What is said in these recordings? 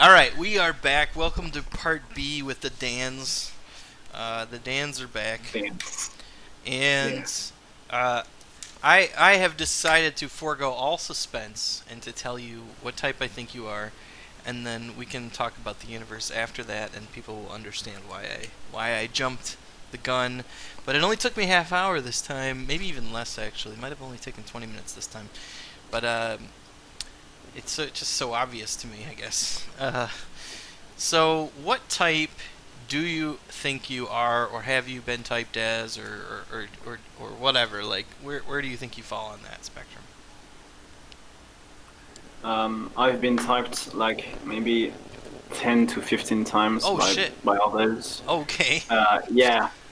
All right, we are back. Welcome to part B with the Dans. The Dans are back, Dance. and Yeah. uh, I have decided to forego all suspense and to tell you what type I think you are, and then we can talk about the universe after that, and people will understand why I jumped the gun. But it only took me half hour this time, maybe even less actually. It might have only taken 20 minutes this time, but it's just so obvious to me, I guess. So, what type do you think you are, or have you been typed as, or whatever? Like, where do you think you fall on that spectrum? I've been typed like maybe 10 to 15 times Oh by shit. by others. Okay.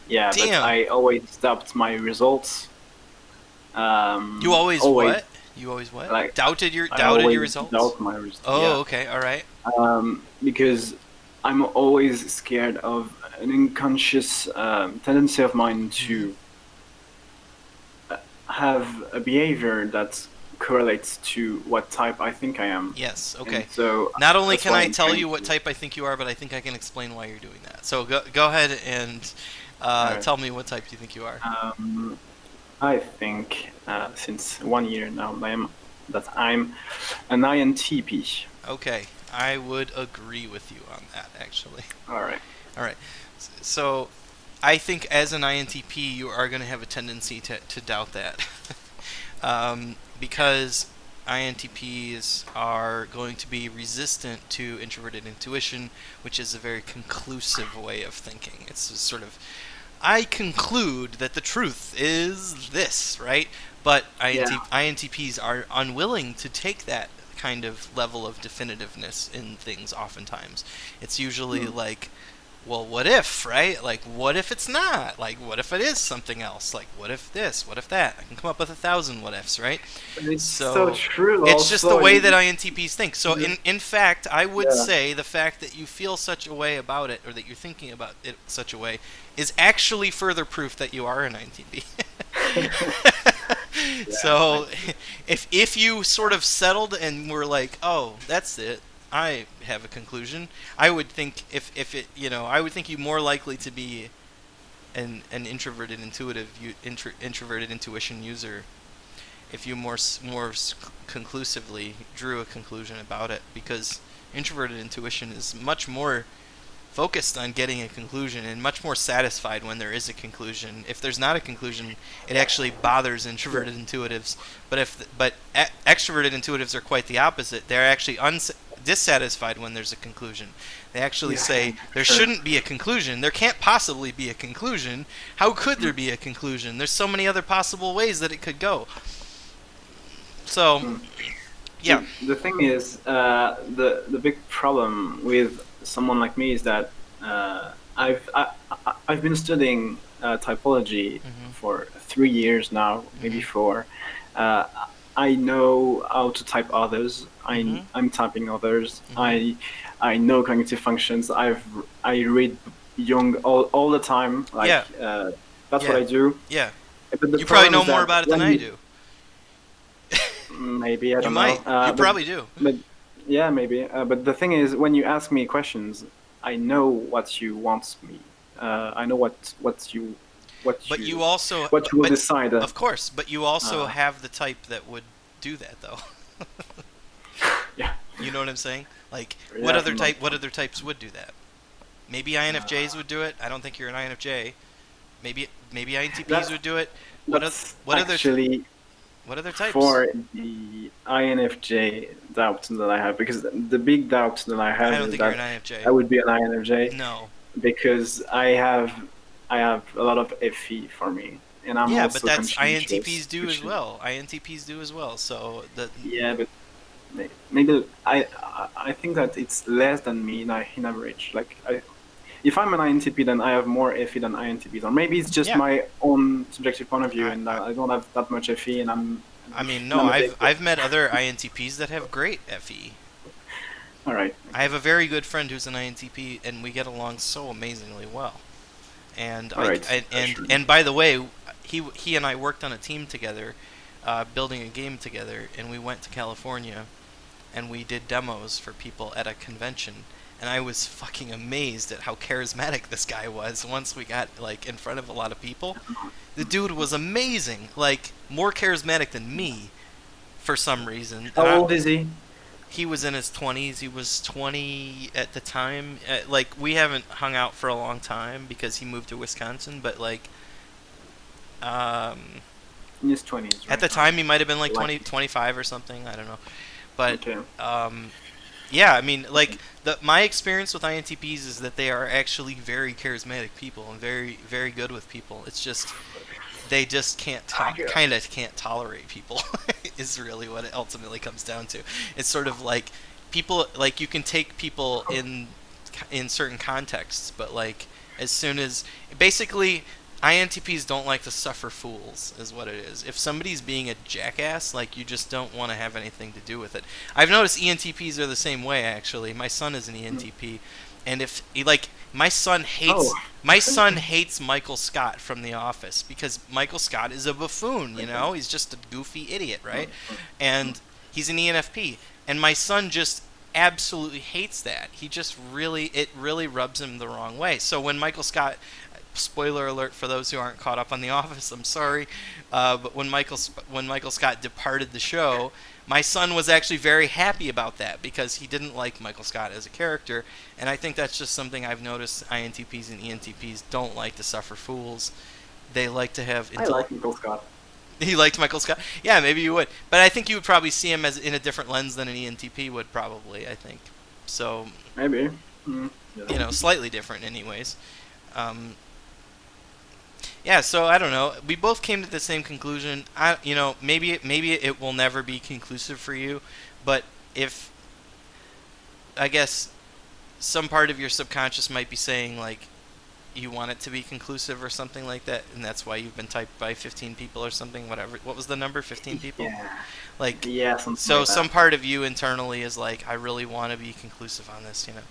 Yeah, but Damn. I always doubt my results. You always Always what? You always what? like I Doubted your always results? doubt my results. Oh, Yeah, okay. All right. because I'm always scared of an unconscious tendency of mine Mhm. to have a behavior that correlates to what type I think I am, Yes. and Okay. so Not only that's can why I I'm tell trying you what to. type I think you are, but I think I can explain why you're doing that. So go ahead and All right. tell me what type you think you are. Um, I think since 1 year now, I'm an INTP. Okay. I would agree with you on that, actually. All right. All right. So, I think as an INTP, you are going to have a tendency to doubt that. Because INTPs are going to be resistant to introverted intuition, which is a very conclusive way of thinking. It's just sort of, I conclude that the truth is this, right? But Yeah. INTPs are unwilling to take that kind of level of definitiveness in things oftentimes. It's usually Mm. like, well, what if, right? Like, what if it's not? Like, what if it is something else? Like, what if this? What if that? I can come up with 1,000 what ifs, right? But it's so So, true. it's just the Also, way that INTPs think. So, the- in fact, I would yeah, say the fact that you feel such a way about it, or that you're thinking about it such a way, is actually further proof that you are an INTP. yeah, So, if you sort of settled and were like, oh, that's it, I have a conclusion. I would think if it I would think you more likely to be an introverted introverted intuition user if you conclusively drew a conclusion about it, because introverted intuition is much more focused on getting a conclusion and much more satisfied when there is a conclusion. If there's not a conclusion, it actually bothers yeah, introverted intuitives. But extroverted intuitives are quite the opposite. They're actually dissatisfied when there's a conclusion. They actually yeah, say there sure. shouldn't be a conclusion. There can't possibly be a conclusion. How could there Mm, be a conclusion? There's so many other possible ways that it could go. So, mm. yeah. The thing is, the big problem with someone like me is that I've been studying typology Mhm. for 3 years now, maybe Mhm. four. Uh, I know how to type others. Mhm. I'm typing others. Mhm. I know cognitive functions. I read Jung all the time. Yeah. That's what Yeah. I do. Yeah. But the You probably problem know is more that about it than when I you do. maybe I You don't know. might. You probably do. But yeah, maybe. But the thing is, when you ask me questions, I know what you want me. I know what But you you also, what you will but decide. of course, but you also Uh, have the type that would do that, though. yeah, You know what I'm saying? Like, yeah, from the, what other types would do that? Maybe INFJs uh, would do it. I don't think you're an INFJ. Maybe INTPs that's would do it. that's What other actually what other types? for the INFJ doubt that I have, because the big doubt that I I have don't is think you're that an I INFJ. would be an INFJ No. because I have a lot of FE for me, and I'm Yeah, but also that's conscientious, INTPs do as which is well. INTPs do as well. So the yeah, but maybe I think that it's less than me in average. If I'm an INTP, then I have more FE than INTPs, or maybe it's just yeah. my own subjective point of view, I, and I I don't have that much FE, I mean, and no, I'm a I've big. I've met other INTPs that have great FE. All right, I okay, have a very good friend who's an INTP, and we get along so amazingly well. And all right, sure. and by the way, he and I worked on a team together, building a game together, and we went to California and we did demos for people at a convention. And I was fucking amazed at how charismatic this guy was once we got like in front of a lot of people. The dude was amazing, like more charismatic than me for some reason. How old is he? He was in his 20s. He was 20 at the time. Like we haven't hung out for a long time because he moved to Wisconsin, but like um In his 20s, at right? the time he might have been like 20, Like, 25 or something, I don't know. But okay. yeah, I mean, like my experience with INTPs is that they are actually very charismatic people and very very good with people. It's just they just kind of can't tolerate people is really what it ultimately comes down to. It's sort of like people, like you can take people in certain contexts, but like as soon as basically INTPs don't like to suffer fools is what it is. If somebody's being a jackass, like you just don't want to have anything to do with it. I've noticed ENTPs are the same way actually. My son is an ENTP, and if he, like Oh, my son hates Michael Scott from The Office because Michael Scott is a buffoon, you know? He's just a goofy idiot, right? And he's an ENFP, and my son just absolutely hates that. He just it really rubs him the wrong way. So when Michael Scott, spoiler alert for those who aren't caught up on The Office, I'm sorry, but when Michael Scott departed the show, my son was actually very happy about that because he didn't like Michael Scott as a character, and I think that's just something I've noticed. INTPs and ENTPs don't like to suffer fools. They like to have I like Michael Scott. He liked Michael Scott. Yeah, maybe you would, but I think you would probably see him as in a different lens than an ENTP would probably. I think so. Maybe. Yeah. You know, slightly different, anyways. Um, yeah, so I don't know. We both came to the same conclusion. Maybe it will never be conclusive for you, but if I guess some part of your subconscious might be saying like you want it to be conclusive or something like that, and that's why you've been typed by 15 people or something. Whatever. What was the number? 15 people. Yeah. Like, Yeah, something so like that. some part of you internally is like, I really want to be conclusive on this, you know,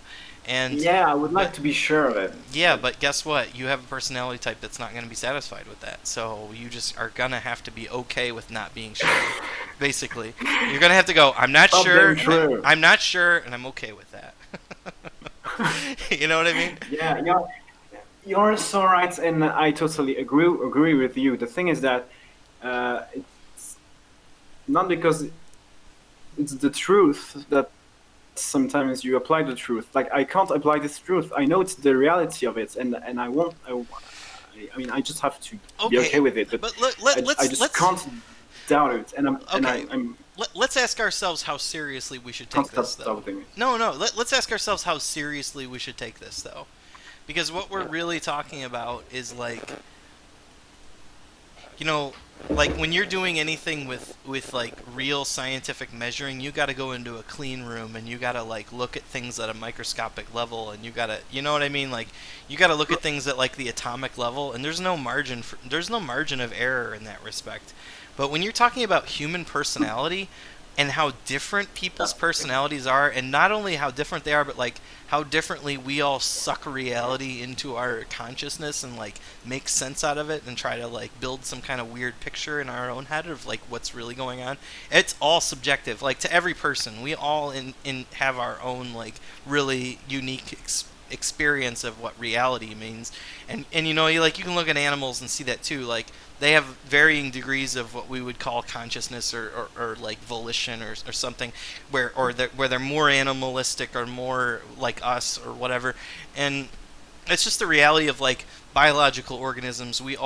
and Yeah, I would like to be sure of it. yeah, but guess what? You have a personality type that's not going to be satisfied with that. So you just are going to have to be okay with not being sure. Basically, you're going to have to go, I'm not Stop sure. being true. I'm not sure, and I'm okay with that. You know what I mean? Yeah, you're so right, and I totally agree with you. The thing is that it's not because it's the truth that sometimes you apply the truth. Like I can't apply this truth. I know it's the reality of it, and I won't. I mean, I just have to be okay with it. But I just can't doubt it, and I'm Let's ask ourselves how seriously we should can't take stop this, though. doubting it. No. Let's ask ourselves how seriously we should take this, though, because what we're really talking about is like, you know, like when you're doing anything with like real scientific measuring, you got to go into a clean room and you got to like look at things at a microscopic level, and you got to, you know what I mean, like you got to look at things at like the atomic level, and there's no margin of error in that respect. But when you're talking about human personality and how different people's personalities are, and not only how different they are, but like how differently we all suck reality into our consciousness and like make sense out of it and try to like build some kind of weird picture in our own head of like what's really going on. It's all subjective. Like to every person, we all in have our own like really unique experience of what reality means. And you know, you can look at animals and see that too. Like they have varying degrees of what we would call consciousness or like volition or something, where they're more animalistic or more like us or whatever. And it's just the reality of like biological organisms. We're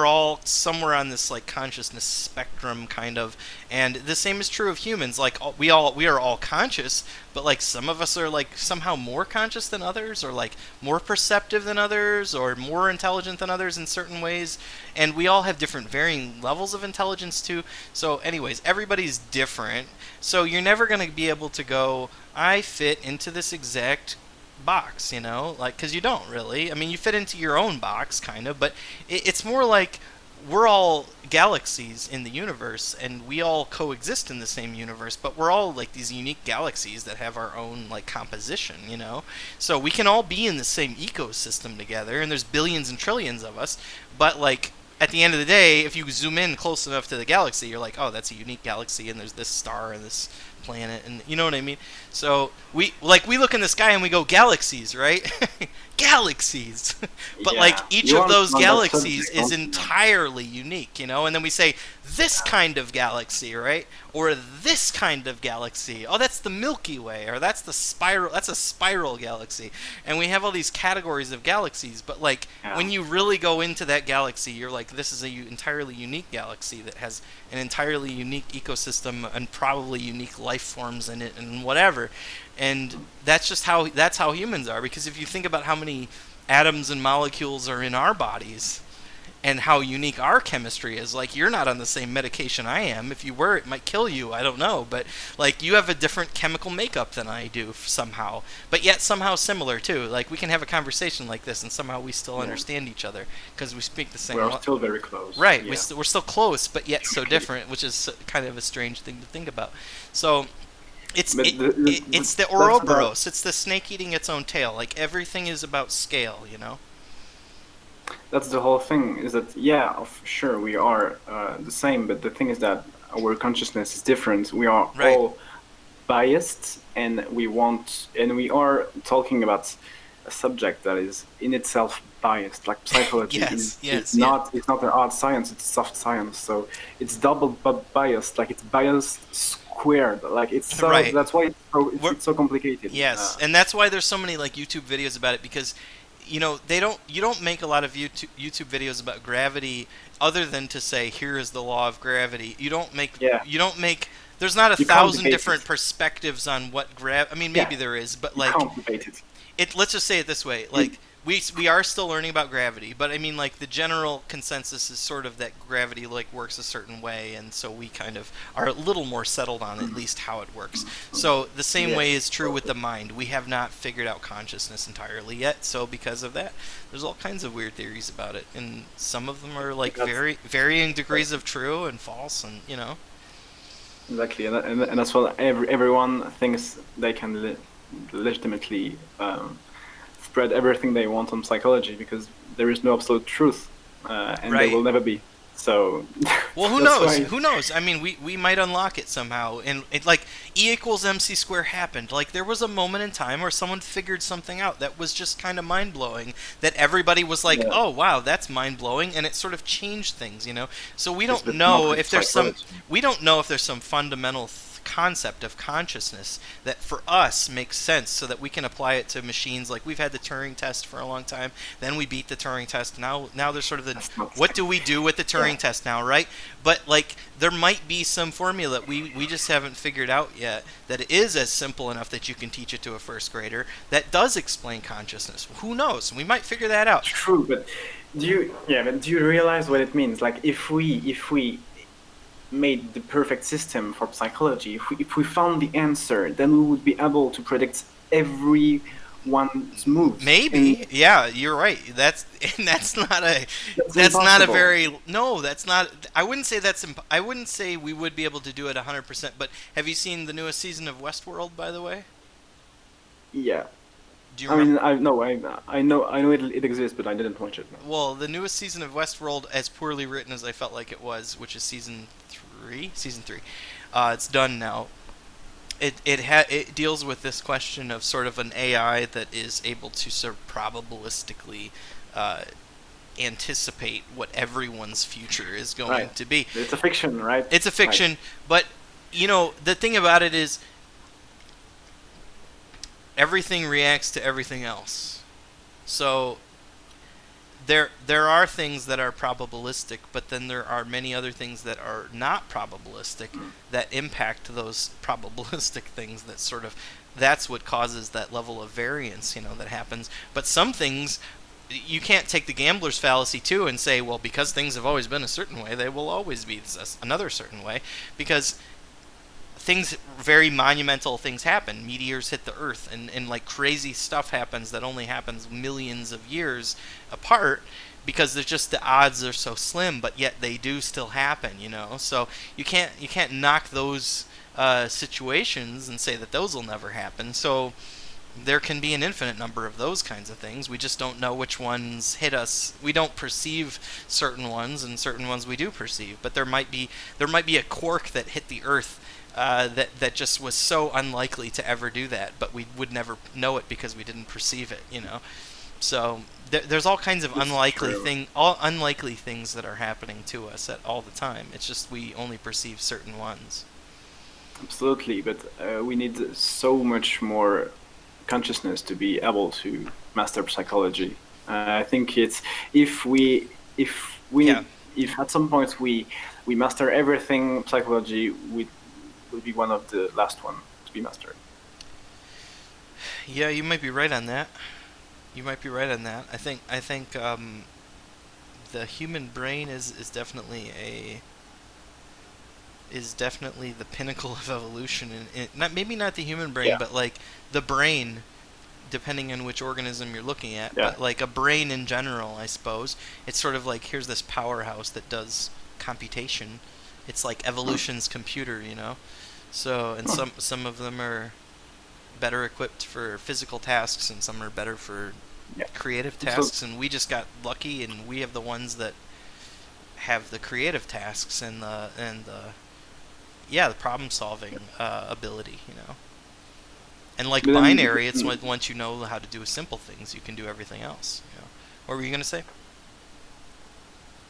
all somewhere on this like consciousness spectrum kind of, and the same is true of humans. Like we are all conscious, but like some of us are like somehow more conscious than others, or like more perceptive than others, or more intelligent than others in certain ways, and we all have different varying levels of intelligence too. So anyways, everybody's different, so you're never going to be able to go, I fit into this exact box, you know, like, because you don't really. I mean, you fit into your own box kind of, but it's more like we're all galaxies in the universe, and we all coexist in the same universe, but we're all like these unique galaxies that have our own like composition, you know. So we can all be in the same ecosystem together, and there's billions and trillions of us, but like at the end of the day, if you zoom in close enough to the galaxy, you're like, oh, that's a unique galaxy, and there's this star and this planet, and you know what I mean. So we look in the sky and we go galaxies, right? Galaxies, but like Yeah, each you of those on that galaxies subject, is don't you? entirely unique, you know. And then we say this kind of galaxy, right? Or this kind of galaxy. Oh, that's the Milky Way, or that's the spiral. That's a spiral galaxy, and we have all these categories of galaxies. But like Yeah. when you really go into that galaxy, you're like, this is a entirely unique galaxy that has an entirely unique ecosystem and probably unique life forms in it and whatever. And that's how humans are. Because if you think about how many atoms and molecules are in our bodies and how unique our chemistry is, like you're not on the same medication I am. If you were, it might kill you. I don't know, but like you have a different chemical makeup than I do somehow, but yet somehow similar too. Like we can have a conversation like this and somehow we still Yeah. understand each other because we speak the same. We are still very close. Right, Yeah. we're still close, but yet so different, which is kind of a strange thing to think about. So But it's the that's about Ouroboros. It's the snake eating its own tail. Like everything is about scale, you know. that's the whole thing. Is that yeah, sure we are the same, but the thing is that our consciousness is different. We are Right. all biased, and we are talking about a subject that is in itself biased. Like psychology Yes, yes, is not it's not an hard science; it's soft science. So it's double biased. Like it's biased squared. Like it's so Right. that's why We're, it's so complicated. yes, and that's why there's so many like YouTube videos about it because you know you don't make a lot of YouTube videos about gravity other than to say here is the law of gravity. Yeah. You don't make there's not a You can't thousand debate different it. perspectives on what I mean Yeah. maybe there is, but You like can't debate it. let's just say it this way, like we are still learning about gravity, but I mean like the general consensus is sort of that gravity like works a certain way, and so we kind of are a little more settled on at least how it works. So the same way is Yes. true with the mind. We have not figured out consciousness entirely yet, so because of that there's all kinds of weird theories about it, and some of them are like That's varying degrees of true and false, and you know. exactly, and that's what everyone thinks they can legitimately spread everything they want on psychology because there is no absolute truth, and there Right. will never be. So Well, who that's knows? why. Who knows? I mean, we might unlock it somehow. And it like E equals MC square happened. Like there was a moment in time where someone figured something out that was just kind of mind blowing. That everybody was like, Yeah. "Oh, wow, that's mind blowing," and it sort of changed things, you know. So we It's don't the know market if there's some psychology. we don't know if there's some fundamental concept of consciousness that for us makes sense so that we can apply it to machines. Like we've had the Turing test for a long time, then we beat the Turing test. Now there's sort of the That's not what do we do with the Turing yeah. test now, right? But like there might be some formula we just haven't figured out yet that is as simple enough that you can teach it to a first grader that does explain consciousness. Who knows? We might figure that out. True, but do you realize what it means? Like if we made the perfect system for psychology, if we found the answer, then we would be able to predict everyone's moves. Maybe, And yeah, you're right. That's and that's that's not a impossible. very no. That's not. I wouldn't say I wouldn't say we would be able to do it 100%. But have you seen the newest season of Westworld, by the way? Yeah. Do you I remember? mean, I know it exists, but I didn't watch it. No. Well, the newest season of Westworld, as poorly written as I felt like it was, which is season three, it's done now. It deals with this question of sort of an AI that is able to sort of probabilistically uh, anticipate what everyone's future is going Right. to be. It's a fiction, right? It's a Right. fiction, but you know the thing about it is everything reacts to everything else. So there are things that are probabilistic, but then there are many other things that are not probabilistic that impact those probabilistic things that sort of that's what causes that level of variance, you know, that happens. But some things you can't take the gambler's fallacy too and say, well, because things have always been a certain way, they will always be another certain way, because things very monumental things happen. Meteors hit the earth and like crazy stuff happens that only happens millions of years apart because there's just the odds are so slim, but yet they do still happen, you know. So you can't knock those situations and say that those will never happen. So there can be an infinite number of those kinds of things. We just don't know which ones hit us. We don't perceive certain ones, and certain ones we do perceive. But there might be a quark that hit the Earth that just was so unlikely to ever do that, but we would never know it because we didn't perceive it. So there's all kinds of It's true. all unlikely things that are happening to us at all the time. It's just we only perceive certain ones. Absolutely, but we need so much more consciousness to be able to master psychology. I think it's if we Yeah. need if at some point we master everything psychology, we will be one of the last one to be mastered. Yeah, you might be right on that. You might be right on that. I think the human brain is definitely the pinnacle of evolution, and not maybe not the human brain, Yeah, but like the brain, depending on which organism you're looking at, yeah, but like a brain in general, I suppose. It's sort of like here's this powerhouse that does computation. It's like mm, evolution's computer. So, and mm, some of them are better equipped for physical tasks, and some are better for yeah. creative So tasks. And we just got lucky, and we have the ones that have the creative tasks and the problem solving ability. And like but then, binary, it's once you know how to do simple things, you can do everything else. What were you gonna say?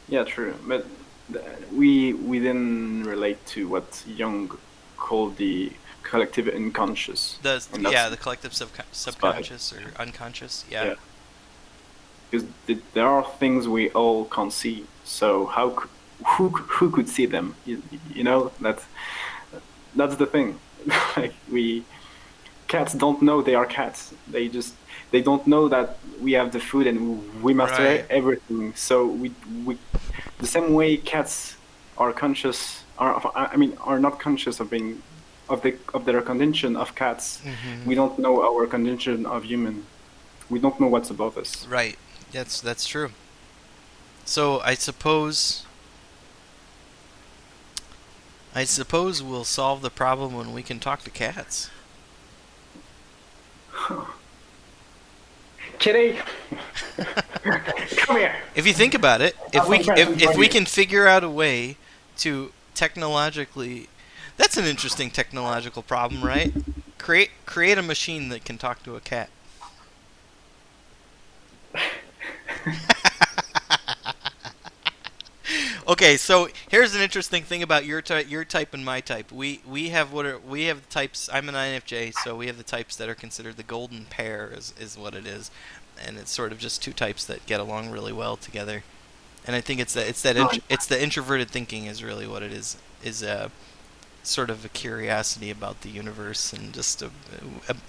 yeah, true. But we then relate to what Jung called the collective unconscious, The and yeah, the collective that's by subconscious or unconscious. Yeah. yeah, because there are things we all can't see. So who could see them? You know that's the thing. Like we cats don't know they are cats. They don't know that we have the food and we master Right. everything. So we the same way cats are conscious are not conscious of being of their condition of cats. Mm-hmm. We don't know our condition of human. We don't know what's above us. Right. That's true. So I suppose we'll solve the problem when we can talk to cats. Kitty, come here. If you think about it, I have some questions for if we you. can figure out a way to technologically, that's an interesting technological problem, right? Create a machine that can talk to a cat. Okay, so here's an interesting thing about your type and my type. We have types. I'm an INFJ, so we have the types that are considered the golden pair is what it is, and it's sort of just two types that get along really well together. And I think it's the introverted thinking is really what it is sort of a curiosity about the universe and just a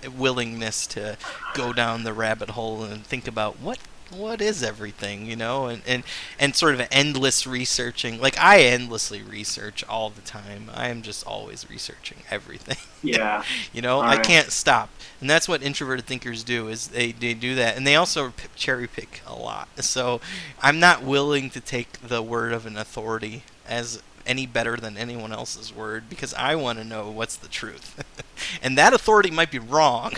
willingness to go down the rabbit hole and think about what is everything, and sort of endless researching. Like I endlessly research all the time. I am just always researching everything. Yeah. All I right. can't stop. And that's what introverted thinkers do is they do that, and they also cherry pick a lot. So I'm not willing to take the word of an authority as any better than anyone else's word because I want to know what's the truth. And that authority might be wrong.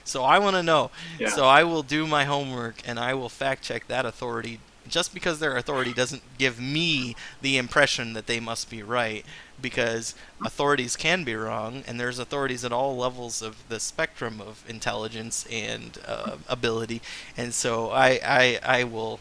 So I want to know. Yeah. So I will do my homework and I will fact check that authority. Just because their authority doesn't give me the impression that they must be right, because authorities can be wrong, and there's authorities at all levels of the spectrum of intelligence and ability, and so I will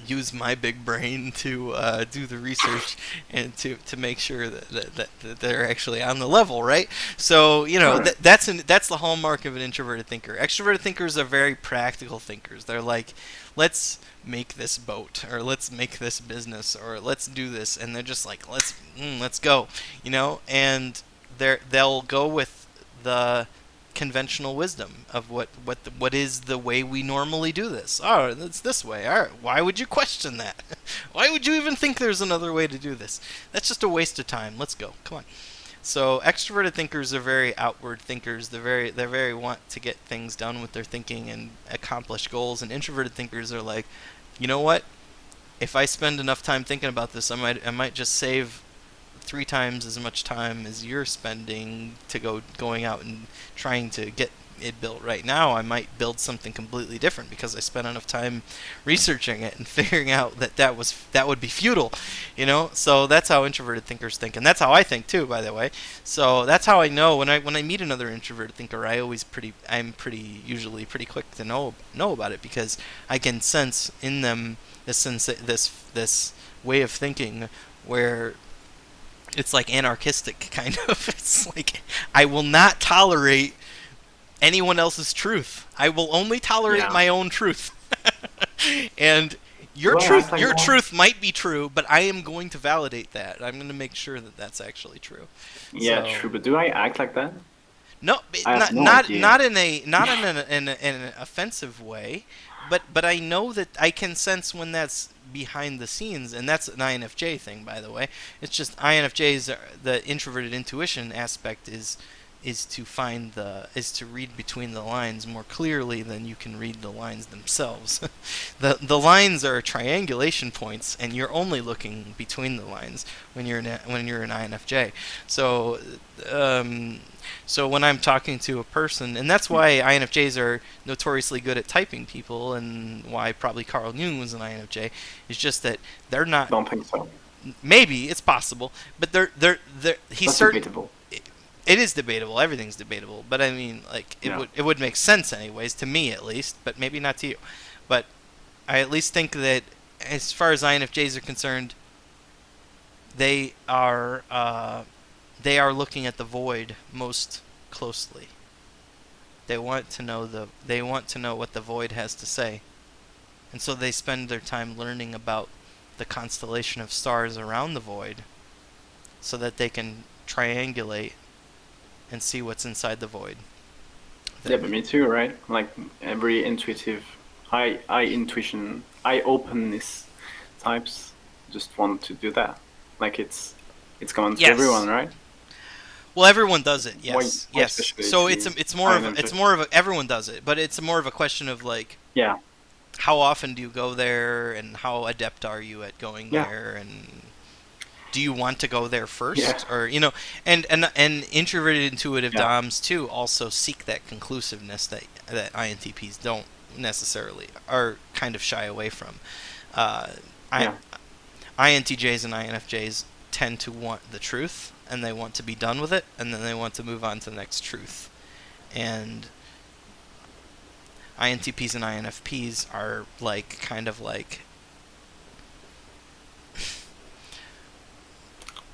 use my big brain to do the research and to make sure that they're actually on the level, right? So All right. that's the hallmark of an introverted thinker. Extroverted thinkers are very practical thinkers. They're like, let's make this boat, or let's make this business, or let's do this, and they're just like, let's go, and they'll go with the conventional wisdom of what is the way we normally do this. Oh, it's this way. All right, why would you question that? Why would you even think there's another way to do this? That's just a waste of time. Let's go. Come on. So extroverted thinkers are very outward thinkers. They're very want to get things done with their thinking and accomplish goals. And introverted thinkers are like, you know what? If I spend enough time thinking about this, I might just save 3 times as much time as you're spending to going out and trying to get it built right now, I might build something completely different because I spent enough time researching it and figuring out that would be futile, you know. So that's how introverted thinkers think, and that's how I think too, by the way. So that's how I know when I meet another introverted thinker, I'm pretty usually pretty quick to know about it because I can sense in them this way of thinking where it's like anarchistic kind of. It's like I will not tolerate anyone else's truth. I will only tolerate Yeah. my own truth. And your Well, I truth think your that. truth might be true, but I am going to validate that. I'm going to make sure that that's actually true. Yeah, So true. But do I act like that? no, I have not no not idea. not in a not in an offensive way, but I know that I can sense when that's behind the scenes, and that's an INFJ thing, by the way. It's just INFJ's the introverted intuition aspect is to read between the lines more clearly than you can read the lines themselves. The lines are triangulation points, and you're only looking between the lines when you're an INFJ. So um, so when I'm talking to a person, and that's why INFJs are notoriously good at typing people, and why probably Carl Jung was an INFJ, is just that they're not. Don't think so. Maybe it's possible, but they're he's That's certain. debatable. It is debatable. Everything's debatable, but I mean, like Yeah. it would make sense anyways to me at least, but maybe not to you. But I at least think that as far as INFJs are concerned, they are uh, they are looking at the void most closely. They want to know what the void has to say, and so they spend their time learning about the constellation of stars around the void, so that they can triangulate and see what's inside the void. Yeah, but me too, right? Like every intuitive, I intuition, I openness types just want to do that. Like it's common to everyone, Yes. right? Well, everyone does it. Why, Yes. why Yes. especially So to it's INFJ? more of a, everyone does it, but it's more of a question of like Yeah, how often do you go there and how adept are you at going yeah, there, and do you want to go there yeah, first, or you know, and introverted intuitive yeah, DOMs too also seek that conclusiveness that INTPs don't necessarily, are kind of shy away from. Uh, I yeah, INTJs and INFJs tend to want the truth, and they want to be done with it, and then they want to move on to the next truth. And INTPs and INFPs are like kind of like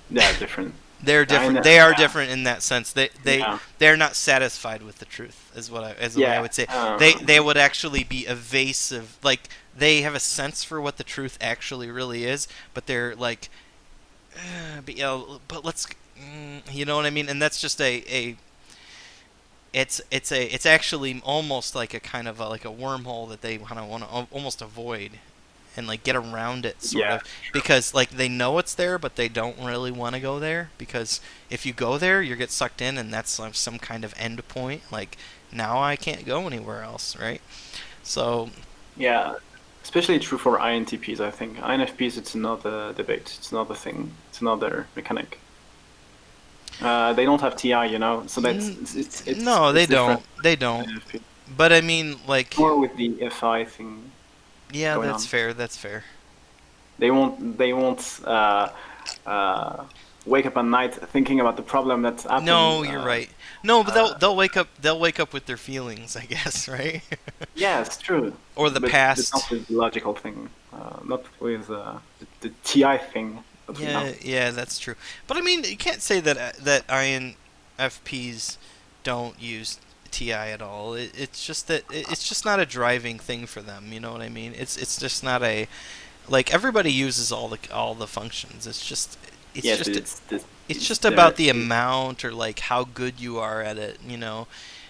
yeah, different. they're I different. know, They are yeah, different in that sense. yeah, They're not satisfied with the truth, is the way I yeah. would say it. They would actually be evasive. Like they have a sense for what the truth actually really is, but they're like, but you know, but let's, you know what I mean? And that's just a it's actually almost like a kind of like a wormhole that they kind of want to almost avoid and like get around it sort Yeah, of, because like they know it's there but they don't really want to go there, because if you go there you get sucked in and that's like some kind of end point, like now I can't go anywhere else, right? So yeah. Especially true for INTPs, I think. INFPs, it's another debate. It's another thing. It's another mechanic. They don't have TI, you know, so that's no, they it's different. don't, they don't, INFP. but I mean like More with the FI thing yeah, going that's on. fair, that's fair. They won't uh, wake up at night thinking about the problem that's happened. No, you're right. No, but Uh, they'll wake up with their feelings, I guess, right? yeah, it's true, Or the but not past. with the logical thing, not with the TI thing that we know. Yeah, yeah, that's true. But I mean, you can't say that that INFPs don't use TI at all. It's just that it's just not a driving thing for them. You know what I mean? It's just not a, like everybody uses all the functions. It's Yes, just it's it's just about their the amount or like how good you are at it. You know,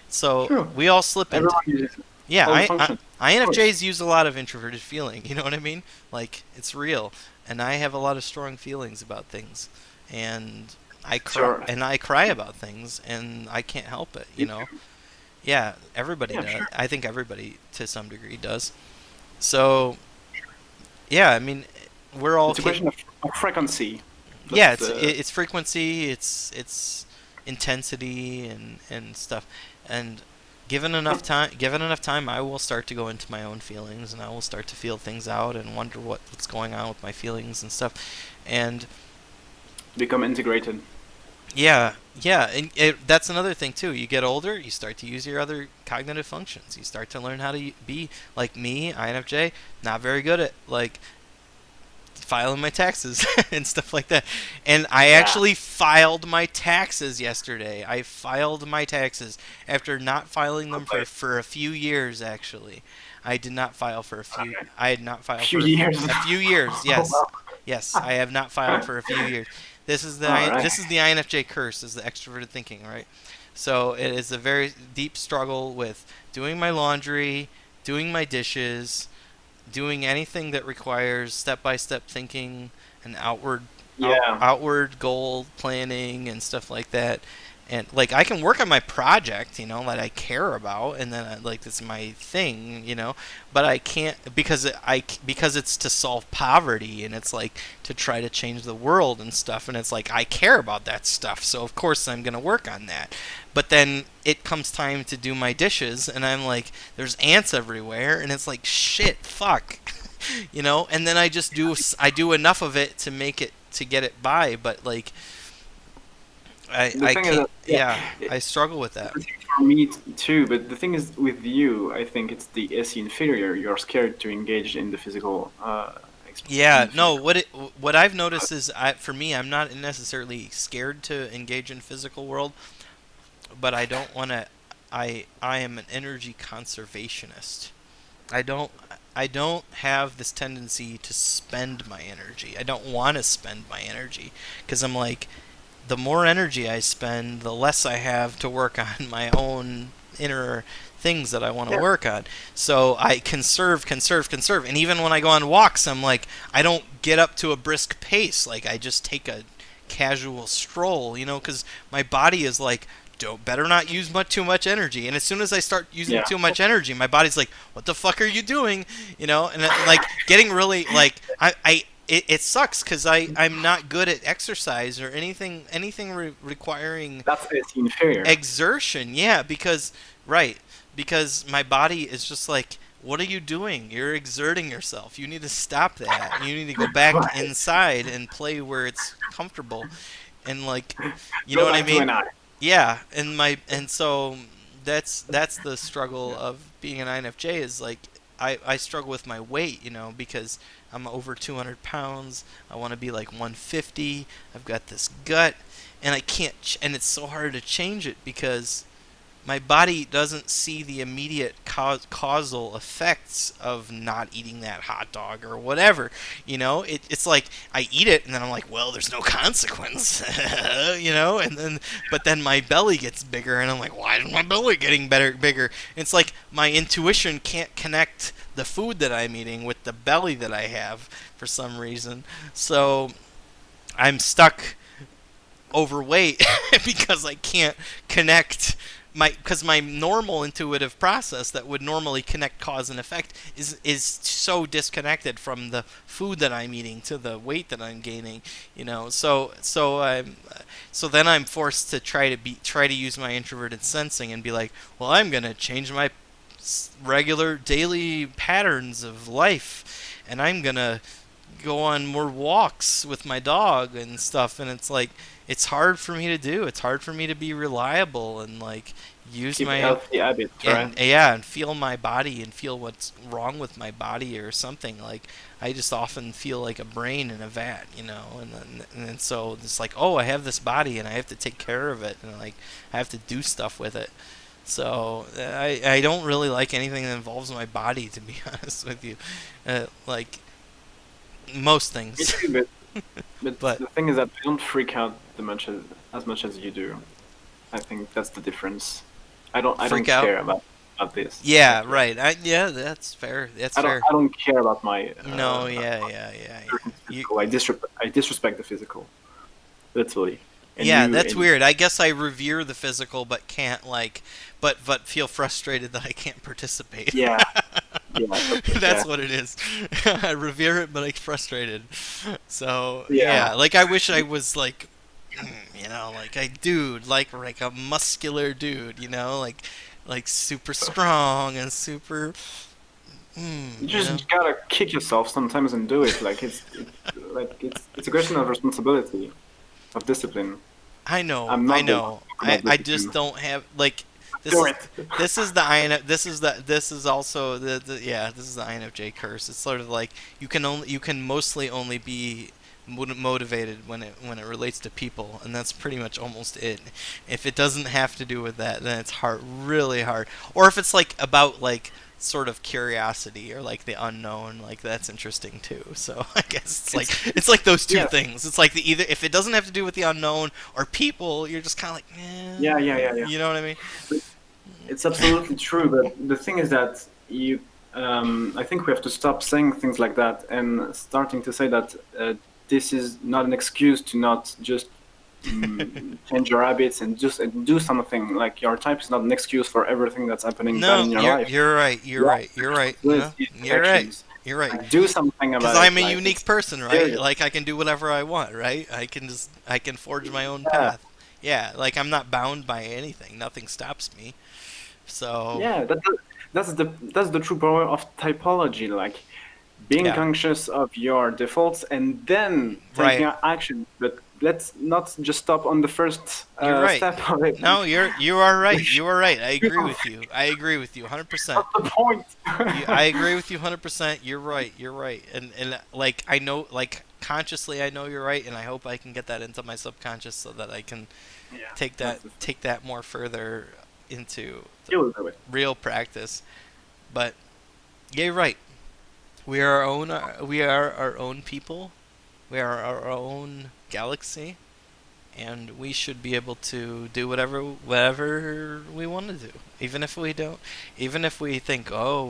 so true. we all slip into. Everyone uses Yeah, all the functions, of course. INFJs use a lot of introverted feeling. You know what I mean? Like it's real, and I have a lot of strong feelings about things, and Sure. I cry about things, and I can't help it. You You know? too. Yeah, everybody Yeah, does. sure. I think everybody to some degree does. So yeah, I mean, we're all It's a question of frequency. yeah, That's the it's frequency, it's intensity and stuff, and given enough time, I will start to go into my own feelings, and I will start to feel things out and wonder what's going on with my feelings and stuff. And Become integrated. yeah, yeah, and that's another thing too. You get older, you start to use your other cognitive functions. You start to learn how to be like me, INFJ, not very good at like filing my taxes and stuff like that. And I Yeah. actually filed my taxes yesterday. I filed my taxes after not filing them Okay. for a few years actually. I did not file for a few Okay. I had not filed Few for years. a few years. Oh Yes. Yes, I have not filed well. for a few years. All right. This is the INFJ curse, is the extroverted thinking, right? So it is a very deep struggle with doing my laundry, doing my dishes, doing anything that requires step-by-step thinking and Yeah. outward goal planning and stuff like that. And like I can work on my project, that I care about, and then like it's my thing, but I can't because it's to solve poverty, and it's like to try to change the world and stuff, and it's like I care about that stuff, so of course I'm gonna work on that. But then it comes time to do my dishes, and I'm like, there's ants everywhere, and it's like shit, fuck, and then I do enough of it to make it to get it by, but like The I thing is can't. that, yeah, Yeah, I struggle with that. the thing for me too. But the thing is, with you, I think it's the SE inferior. You're scared to engage in the physical, in Yeah, the no. physical. What I've noticed is, for me, I'm not necessarily scared to engage in physical world, but I don't want to. I am an energy conservationist. I don't I don't have this tendency to spend my energy. I don't want to spend my energy because I'm like, the more energy I spend, the less I have to work on my own inner things that I want to Yeah. work on. So I conserve, conserve, conserve. And even when I go on walks, I'm like, I don't get up to a brisk pace. Like, I just take a casual stroll, because my body is like, don't better not use too much energy. And as soon as I start using Yeah. too much energy, my body's like, what the fuck are you doing? And like getting really like it sucks because I'm not good at exercise or anything requiring That's SE inferior. exertion. Yeah, because my body is just like, what are you doing? You're exerting yourself. You need to stop that. You need to go back Right. inside and play where it's comfortable. And like, you know Go what I back to mean? an eye. Yeah, and so that's the struggle of being an INFJ, is like I struggle with my weight, because I'm over 200 pounds. I want to be like 150. I've got this gut, and I can't, and it's so hard to change it because my body doesn't see the immediate causal effects of not eating that hot dog or whatever. It's like I eat it and then I'm like, well, there's no consequence, and then but then my belly gets bigger and I'm like, why is my belly getting bigger? It's like my intuition can't connect the food that I'm eating with the belly that I have for some reason. So I'm stuck overweight because I can't connect my normal intuitive process that would normally connect cause and effect is so disconnected from the food that I'm eating to the weight that I'm gaining, so then I'm forced to try to use my introverted sensing and be like, well, I'm going to change my regular daily patterns of life, and I'm going to go on more walks with my dog and stuff, and it's like it's hard for me to do. It's hard for me to be reliable and like use Keep my healthy habits, right? and yeah, and feel my body and feel what's wrong with my body or something. Like I just often feel like a brain in a vat, and then so it's like, oh, I have this body and I have to take care of it, and like I have to do stuff with it. So I don't really like anything that involves my body, to be honest with you. Like most Me things. too, but But the thing is that I don't freak out as much as you do. I think that's the difference. I don't freak out. care about this. Yeah, Like, right. Yeah, that's fair. That's I don't fair. I don't care about my No, yeah, yeah, yeah, yeah. certain physical. I disrespect the physical, literally. And Yeah, you that's and weird. I guess I revere the physical, but can't like, but feel frustrated that I can't participate. yeah, yeah, okay, yeah, That's what it is. I revere it, but I'm frustrated. So yeah. yeah, like I wish I was like, like a dude, like a muscular dude, like like super strong and super, You you know. just gotta kick yourself sometimes and do it. It's a question of responsibility, of discipline. I'm I not the one know. to talk about I just discipline. don't have like this Do is it. this is the IN this is also the yeah, this is the INFJ curse. It's sort of like you can mostly only be motivated when it relates to people, and that's pretty much almost it. If it doesn't have to do with that, then it's hard, really hard. Or if it's like about like sort of curiosity or like the unknown, like that's interesting too. So I guess it's like those two Yeah, things. It's like the either if it doesn't have to do with the unknown or people, you're just kind of like, yeah. you know what I mean? It's absolutely true, but the thing is that I think we have to stop saying things like that and starting to say that this is not an excuse to not just change your habits and just do something. Like your type is not an excuse for everything that's happening bad No, in your life. you're right. You're You have right. You're right. No, responsibility to you're right. actions. You're right. Like do something Because about it. I'm a Like unique it's person, right? serious. Like I can do whatever I want, right? I can forge my own Yeah, path. Yeah, like I'm not bound by anything. Nothing stops me. So yeah. That's the true power of typology. Like being yeah, conscious of your defaults and then taking right. action. But let's not just stop on the first You're right. step of it. No, you are right. Like, You are right. I agree what's with you. I agree with you 100%. the point? I agree with you 100%. You're right. You're right. And like I know like consciously I know you're right and I hope I can get that into my subconscious so that I can Yeah, that's the thing. take that more further into the You will do it. real practice. But yeah, you're right. We are our own we are our own people. We are our own galaxy and we should be able to do whatever we want to do, even if we don't, even if we think, oh,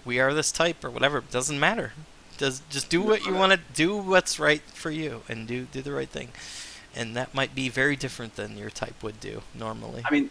we are this type or whatever. It doesn't matter. Just do what you want to do. What's right for you, and do the right thing. And that might be very different than your type would do normally. I mean,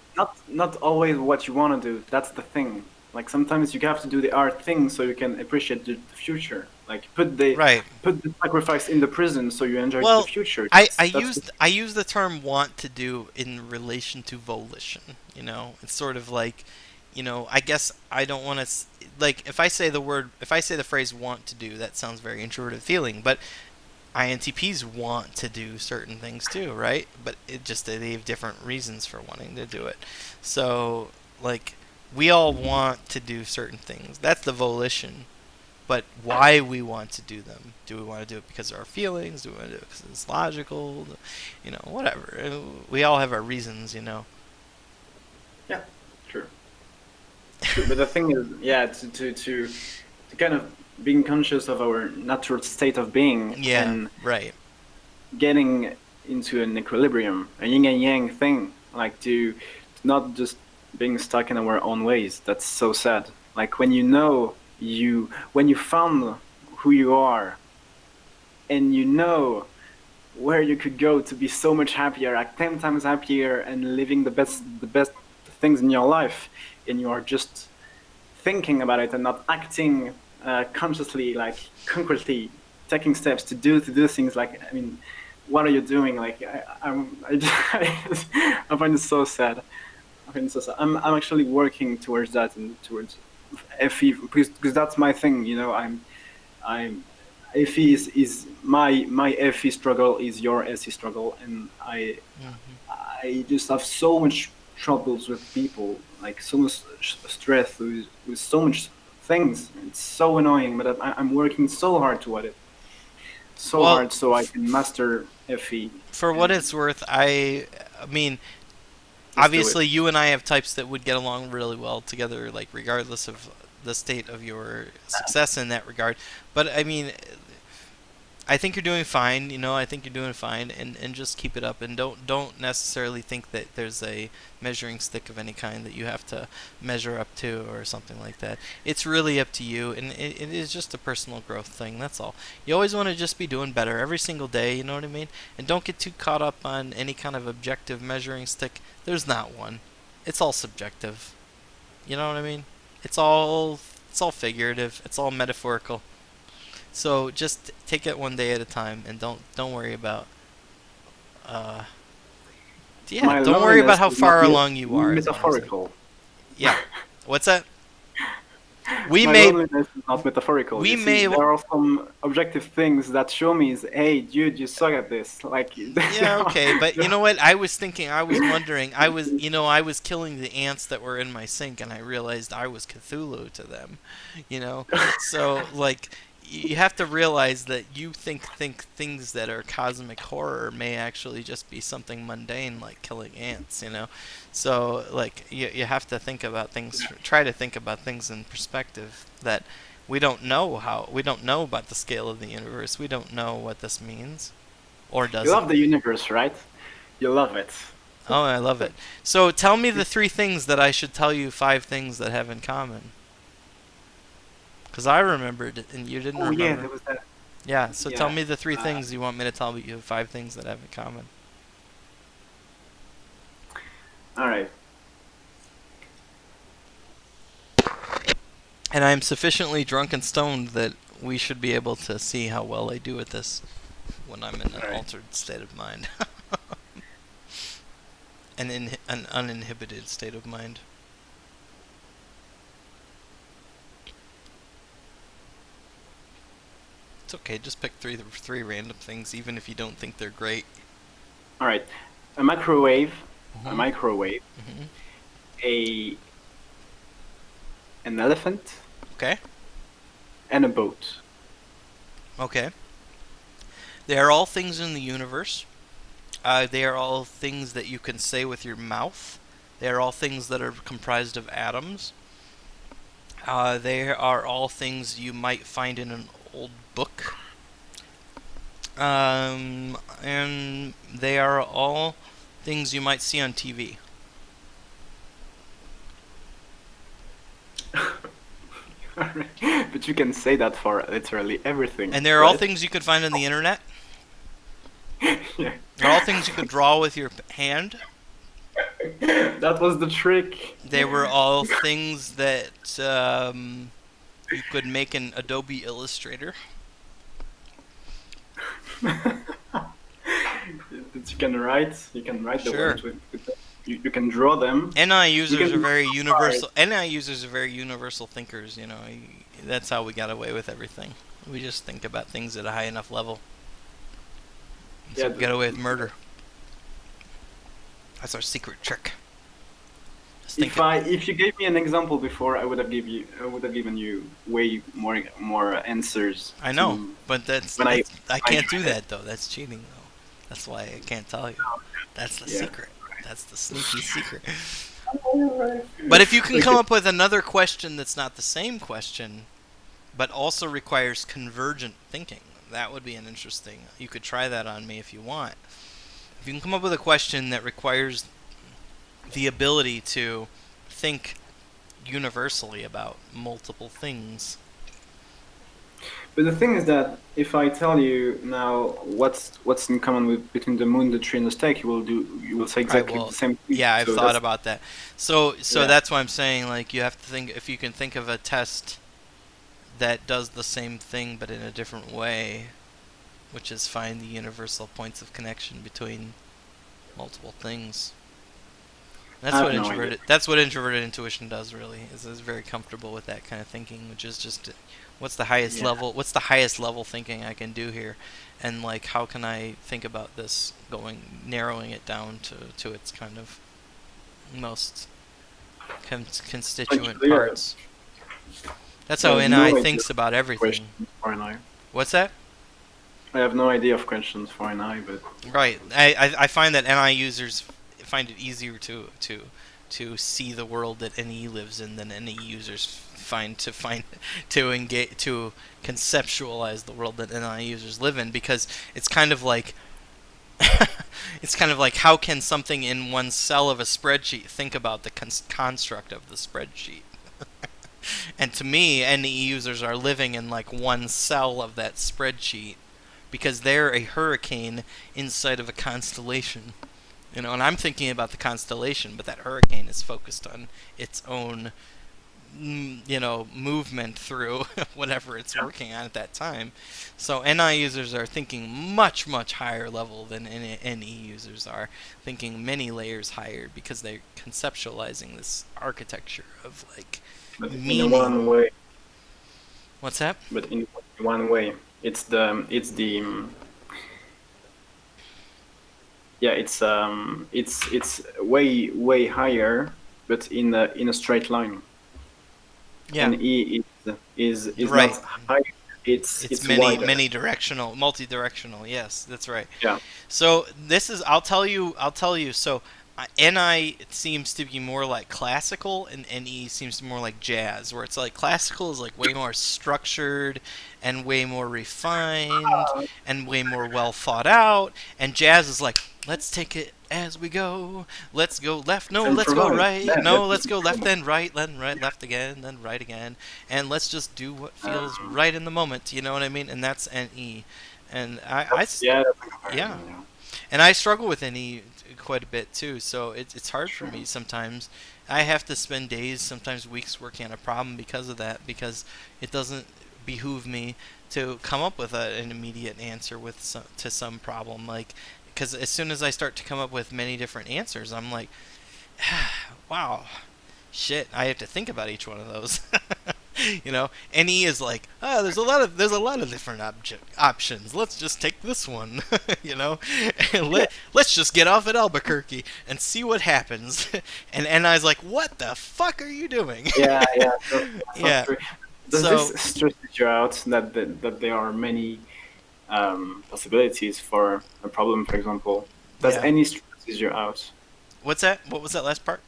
not always what you want to do. That's the thing. Like sometimes you have to do the hard thing so you can appreciate the future. Like Right. put the sacrifice in the prison so you enjoy the Well, future. That's the I use the term want to do in relation to volition. You know, it's sort of like, you know, I guess I don't want to like if I say the phrase want to do, that sounds very introverted feeling, but INTPs want to do certain things too, right? But it just they have different reasons for wanting to do it. So, like we all want to do certain things. That's the volition. But why we want to do them? Do we want to do it because of our feelings? Do we want to do it because it's logical? You know, whatever. We all have our reasons, you know. yeah, true. True, but the thing is, yeah, to kind of being conscious of our natural state of being Yeah, and right. getting into an equilibrium, a yin and yang thing, like to not just being stuck in our own ways. That's so sad. Like when you found who you are and you know where you could go to be so much happier, like 10 times happier and living the best things in your life, and you are just thinking about it and not acting consciously, like concretely taking steps to do things. Like, I mean, what are you doing? Like, I find it so sad. I find it so sad. I'm actually working towards that and towards FE because that's my thing. You know, I'm FE is my FE struggle is your SE struggle, and Hmm. I just have so much troubles with people, like so much stress with so much things. It's so annoying, but I'm working so hard toward it, so Well, hard so I can master FE. for what And it's worth, I mean, let's do it. obviously you and I have types that would get along really well together, like regardless of the state of your success in that regard. But I mean, I think you're doing fine. You know, I think you're doing fine, and just keep it up. And don't necessarily think that there's a measuring stick of any kind that you have to measure up to or something like that. It's really up to you, and it is just a personal growth thing. That's all. You always want to just be doing better every single day. You know what I mean? And don't get too caught up on any kind of objective measuring stick. There's not one. It's all subjective. You know what I mean? It's all figurative. It's all metaphorical. So just take it one day at a time, and don't worry about uh, Yeah, My don't worry about loneliness how is not far along you are, is what I'm saying. metaphorical. Yeah. What's that? We My may loneliness is not metaphorical. we You see, may there are some objective things that show me is, hey, dude, you suck at this. Like, Yeah, okay, but you know what? I was thinking, I was wondering, I was killing the ants that were in my sink, and I realized I was Cthulhu to them, you know. So like, you have to realize that you think things that are cosmic horror may actually just be something mundane, like killing ants, you know. So like, you have to think about things, try to think about things in perspective that we don't know about the scale of the universe. We don't know what this means. Or you does it? love the universe, right? You love it. Oh, I love it. So tell me the three things that I should tell you, five things that have in common. Because I remembered it and you didn't Oh yeah, remember. there was that. Yeah, so tell Yeah. me the three Uh, things you want me to tell you, five things that have in common. all right. And I'm sufficiently drunk and stoned that we should be able to see how well I do at this when I'm in an All right. altered state of mind. An uninhibited state of mind. It's okay, just pick three random things, even if you don't think they're great. All right. A microwave, a Mm-hmm. microwave, Mm-hmm. a an elephant, Okay. and a boat. Okay. They are all things in the universe. They are all things that you can say with your mouth. They are all things that are comprised of atoms. They are all things you might find in an old book. And they are all things you might see on TV. But you can say that for literally everything, And they're all right? things you could find on the internet. Yeah. They're all things you could draw with your hand. That was the trick. They were all things that you could make in Adobe Illustrator. That you can write. You can write the Sure. words with you can draw them. NI You users can are very draw cards. universal. NI users are very universal thinkers. You know, that's how we got away with everything. We just think about things at a high enough level. So Yeah. we get away with murder. That's our secret trick. Just think If you gave me an example before, I would have given you way more answers. I know, To but that's, when that's I I can't do tried it. that though. That's cheating though. That's why I can't tell you. That's the Yeah. secret. That's the sneaky secret. Right. But if you can come Okay. up with another question that's not the same question, but also requires convergent thinking, that would be an interesting. You could try that on me if you want. If you can come up with a question that requires the ability to think universally about multiple things. But the thing is that if I tell you now what's in common between the moon, the tree, and the stake, you will say Right, exactly well, the same thing. yeah, I've So thought that's about that. So yeah. that's why I'm saying, like, you have to think, if you can think of a test that does the same thing but in a different way, which is find the universal points of connection between multiple things. I have no idea. That's what introverted intuition does, really. Is very comfortable with that kind of thinking, which is just Yeah. what's the highest level thinking I can do here, and like how can I think about this, narrowing it down to its kind of most constituent Actually, parts. That's I how have no NI idea thinks about of everything. questions for an eye. What's that? I have no idea of questions for an eye, but Right. I find that NI users find it easier to see the world that NE lives in than NE users to engage to conceptualize the world that NI users live in, because it's kind of like it's kind of like, how can something in one cell of a spreadsheet think about the construct of the spreadsheet? And to me, NE users are living in like one cell of that spreadsheet because they're a hurricane inside of a constellation. And I'm thinking about the constellation, but that hurricane is focused on its own movement through whatever it's working on at that time. So NI users are thinking much, much higher level than NE users are, thinking many layers higher because they're conceptualizing this architecture of like but in one meaning. way, What's that? but in one way, it's the yeah, it's way higher, but in a straight line. Yeah, And E is not right. higher, It's it's many, wider. many directional, multi-directional. Yes, that's right. Yeah. So this is, I'll tell you. So NI seems to be more like classical, and NE seems to be more like jazz, where it's like classical is like way more structured and way more refined and way more well thought out, and jazz is like, let's take it as we go. Let's go left. No, let's go Improvise. right. Yeah, No, that's let's go left, improvise. then right, then right, left again, then right again, and let's just do what feels Um, right in the moment. You know what I mean? And that's NE. And that's a yeah, comparison. Yeah. and I struggle with NE quite a bit too. So it's hard for me sometimes. I have to spend days, sometimes weeks, working on a problem because of that. Because it doesn't behoove me to come up with an immediate answer to some problem. Like, because as soon as I start to come up with many different answers, I'm like, wow, shit, I have to think about each one of those. NE is like, there's a lot of different options. Let's just take this one. Yeah. Let's just get off at Albuquerque and see what happens. And NI's like, what the fuck are you doing? Yeah, yeah, that's so Yeah. true. Does this So stress you out that there are many possibilities for a problem, for example? Does yeah. any stresses you out? What's that? What was that last part?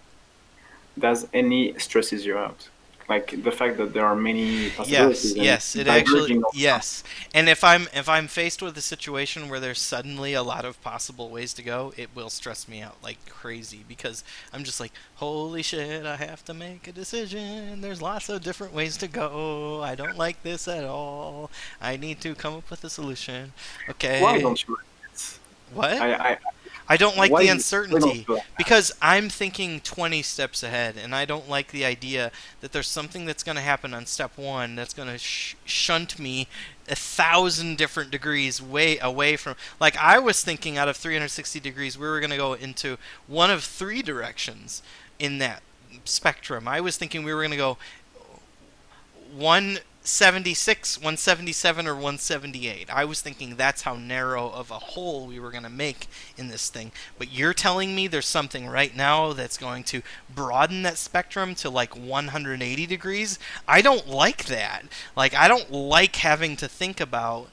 Does any stresses you out? Like the fact that there are many Yes, possibilities and yes, it actually, diverging outcomes. yes. And if I'm faced with a situation where there's suddenly a lot of possible ways to go, it will stress me out like crazy because I'm just like, holy shit, I have to make a decision. There's lots of different ways to go. I don't like this at all. I need to come up with a solution. Why Okay. don't you like it? What? I I don't like the why don't uncertainty you like because I'm thinking 20 steps ahead, and I don't like the idea that there's something that's going to happen on step one that's going to shunt me 1,000 different degrees way away from. Like, I was thinking out of 360 degrees, we were going to go into one of three directions in that spectrum. I was thinking we were going to go 176, 177, or 178. I was thinking that's how narrow of a hole we were going to make in this thing. But you're telling me there's something right now that's going to broaden that spectrum to like 180 degrees? I don't like that. Like, I don't like having to think about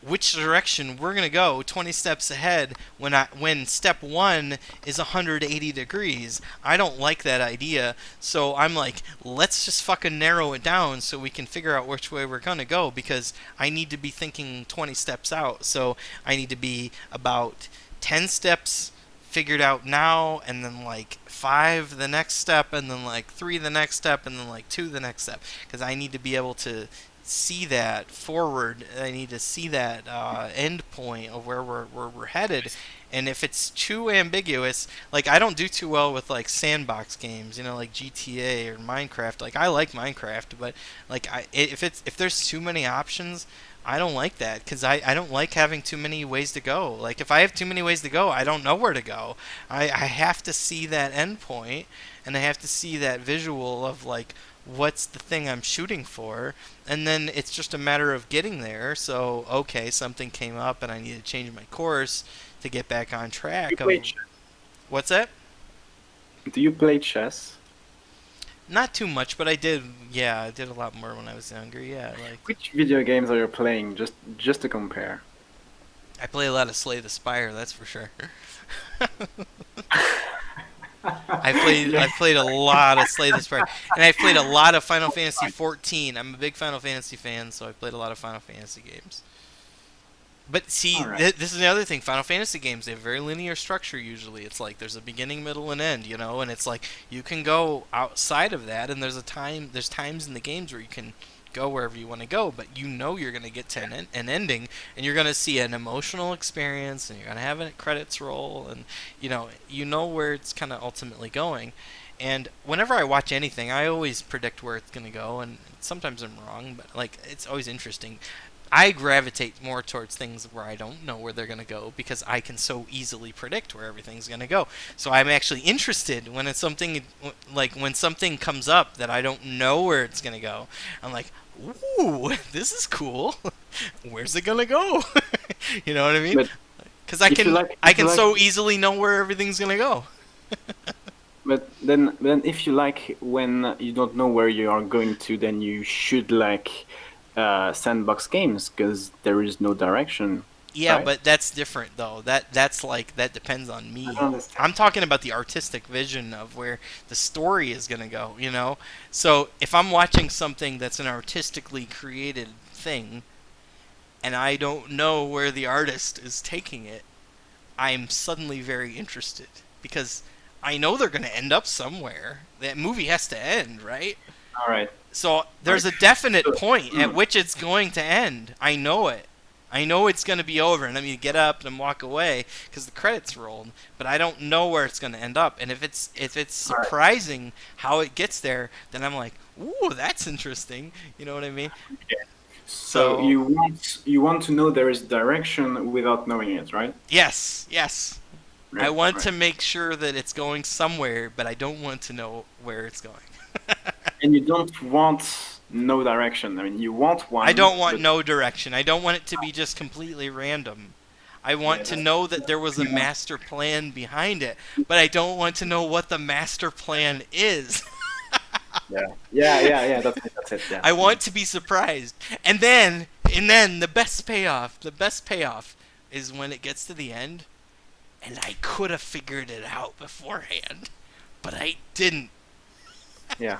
which direction we're going to go 20 steps ahead when step 1 is 180 degrees. I don't like that idea. So I'm like, let's just fucking narrow it down so we can figure out which way we're going to go because I need to be thinking 20 steps out. So I need to be about 10 steps figured out now, and then like 5 the next step, and then like 3 the next step, and then like 2 the next step, because I need to be able to see that forward. I need to see that end point of where we're headed. And if it's too ambiguous, like I don't do too well with like sandbox games, like GTA or Minecraft. Like I like Minecraft, but like if there's too many options, I don't like that because I don't like having too many ways to go. Like if I have too many ways to go, I don't know where to go. I have to see that end point, and I have to see that visual of like what's the thing I'm shooting for, and then it's just a matter of getting there. So okay, something came up and I need to change my course to get back on you track play of chess? what's that? Do you play chess? Not too much, but I did. Yeah, I did a lot more when I was younger. Yeah, like Which video games are you playing? Just to compare. I play a lot of Slay the Spire, that's for sure. Yeah. I've played a lot of Slay the Spire, and I've played a lot of Final Fantasy 14. I'm a big Final Fantasy fan, so I played a lot of Final Fantasy games. But see, All right. this is the other thing. Final Fantasy games, they have very linear structure usually. It's like there's a beginning, middle, and end, and it's like you can go outside of that, and there's times in the games where you can go wherever you want to go, but you're going to get to an ending, and you're going to see an emotional experience, and you're going to have a credits roll, and you know where it's kind of ultimately going. And whenever I watch anything, I always predict where it's going to go, and sometimes I'm wrong, but like it's always interesting. I gravitate more towards things where I don't know where they're going to go because I can so easily predict where everything's going to go. So I'm actually interested when it's something like when something comes up that I don't know where it's going to go. I'm like, "Ooh, this is cool. Where's it going to go?" You know what I mean? But Cuz I if you can like, I if you can like, so easily know where everything's going to go. but then if you like, when you don't know where you are going to, then you should like sandbox games because there is no direction, Yeah, right? but that's different though. That's like that depends on I me. don't understand. I'm talking about the artistic vision of where the story is going to go, you know? So, if I'm watching something that's an artistically created thing and I don't know where the artist is taking it, I'm suddenly very interested because I know they're going to end up somewhere. That movie has to end, right? All right, So all right. there's a definite So, point at which it's going to end. I know it. I know it's going to be over, and I'm going to get up and walk away because the credits rolled. But I don't know where it's going to end up. And if it's all right. surprising how it gets there, then I'm like, ooh, that's interesting. You know what I mean? Okay. So So you want to know there is direction without knowing it, right? yes, yes. I Right, want right. to make sure that it's going somewhere, but I don't want to know where it's going. And you don't want no direction. I mean, you want I one, don't want but no direction. I don't want it to be just completely random. I want yeah, to know that there was a master plan behind it, but I don't want to know what the master plan is. yeah. That's it. Yeah. I want to be surprised. And then the best payoff is when it gets to the end and I could have figured it out beforehand, but I didn't Yeah.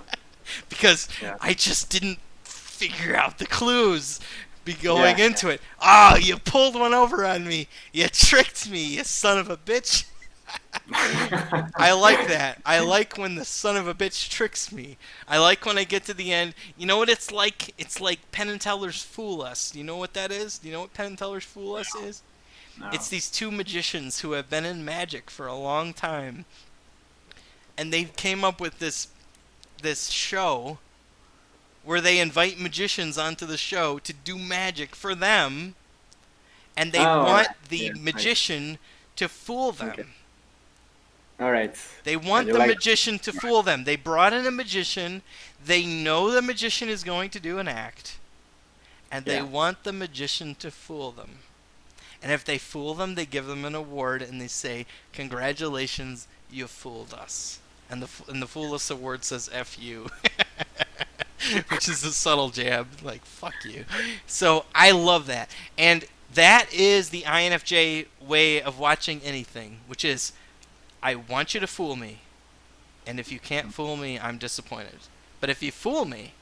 because Yeah. I just didn't figure out the clues be going Yeah. into it. Ah, you pulled one over on me. You tricked me, you son of a bitch. I like that. I like when the son of a bitch tricks me. I like when I get to the end. You know what it's like? It's like Penn and Teller's Fool Us. Do you know what that is? Do you know what Penn and Teller's Fool Us is? It's No. these two magicians who have been in magic for a long time, and they came up with this show where they invite magicians onto the show to do magic for them, and Oh, they all want right. the Yeah. magician to fool Okay. them. All right. They And want you the like. magician to fool them. They brought in a magician. They know the magician is going to do an act, and they Yeah. want the magician to fool them. And if they fool them, they give them an award and they say, "Congratulations, you fooled us." And the Fool Us award says "F you," which is a subtle jab, like "fuck you." So I love that, and that is the INFJ way of watching anything, which is I want you to fool me, and if you can't fool me, I'm disappointed. But if you fool me,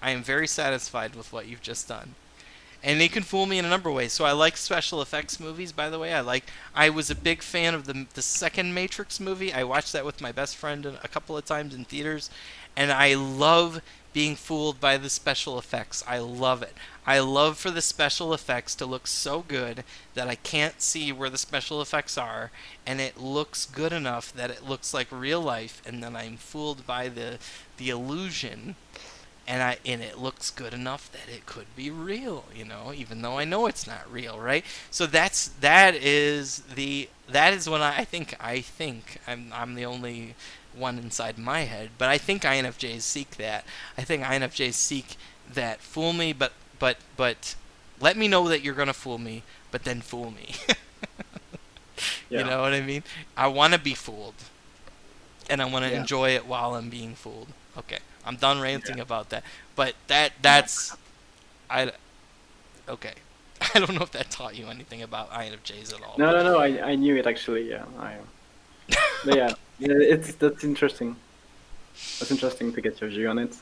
I am very satisfied with what you've just done. And they can fool me in a number of ways. So I like special effects movies, by the way. I was a big fan of the second Matrix movie. I watched that with my best friend a couple of times in theaters, and I love being fooled by the special effects. I love it. I love for the special effects to look so good that I can't see where the special effects are, and it looks good enough that it looks like real life, and then I'm fooled by the illusion, and it looks good enough that it could be real, even though I know it's not real, right? So that is when I think I'm the only one inside my head, but I think INFJs seek that. I think INFJs seek that fool me, but let me know that you're gonna fool me, but then fool me. You Yeah. know what I mean? I want to be fooled, and I want to Yeah. enjoy it while I'm being fooled. Okay, I'm done Yeah. ranting about that. But Yeah. that's I okay. I don't know if that taught you anything about INFJs at all, No, but no, no. I knew it actually. Yeah. But yeah, yeah. That's interesting. That's interesting to get your view on it.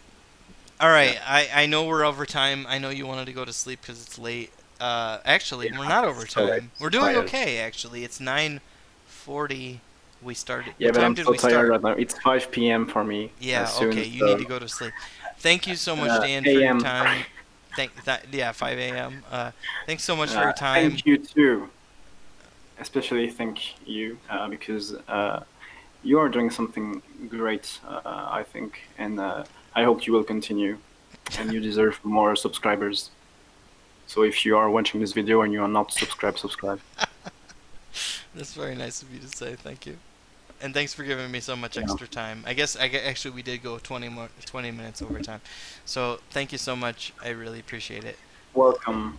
all Yeah. right. I know we're over time. I know you wanted to go to sleep because it's late. Actually, we're Yeah. not over So time. We're it's doing tired. okay. Actually, it's 9:40. We started. Yeah, What but time I'm did so we tired start? right now. It's 5 p.m. for me Yeah. soon. Okay. You need So to go to sleep. Thank you so much, Dan, for your a.m. time. Yeah, 5 a.m. Thanks so much for your time. Thank you too. Especially thank you because you are doing something great, I think, and I hope you will continue. And you deserve more subscribers. So if you are watching this video and you are not subscribed, subscribe. That's very nice of you to say. Thank you. And thanks for giving me so much Yeah. extra time. Actually we did go 20 minutes over time. So thank you so much. I really appreciate it. Welcome,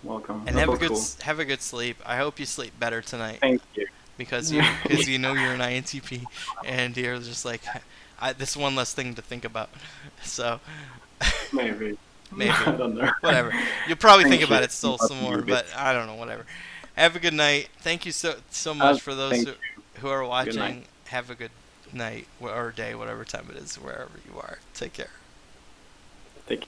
welcome. And That was cool. have a good sleep. I hope you sleep better tonight Thank you. because you know you're an INTP and you're just like this one less thing to think about. So Maybe. maybe I don't know. whatever. You'll probably think Thank you. about it still some Nothing more, a bit. but I don't know. Whatever. Have a good night. Thank you so much for those Thank you. who are Good night. watching. Have a good night or day, whatever time it is, wherever you are. Take care. Take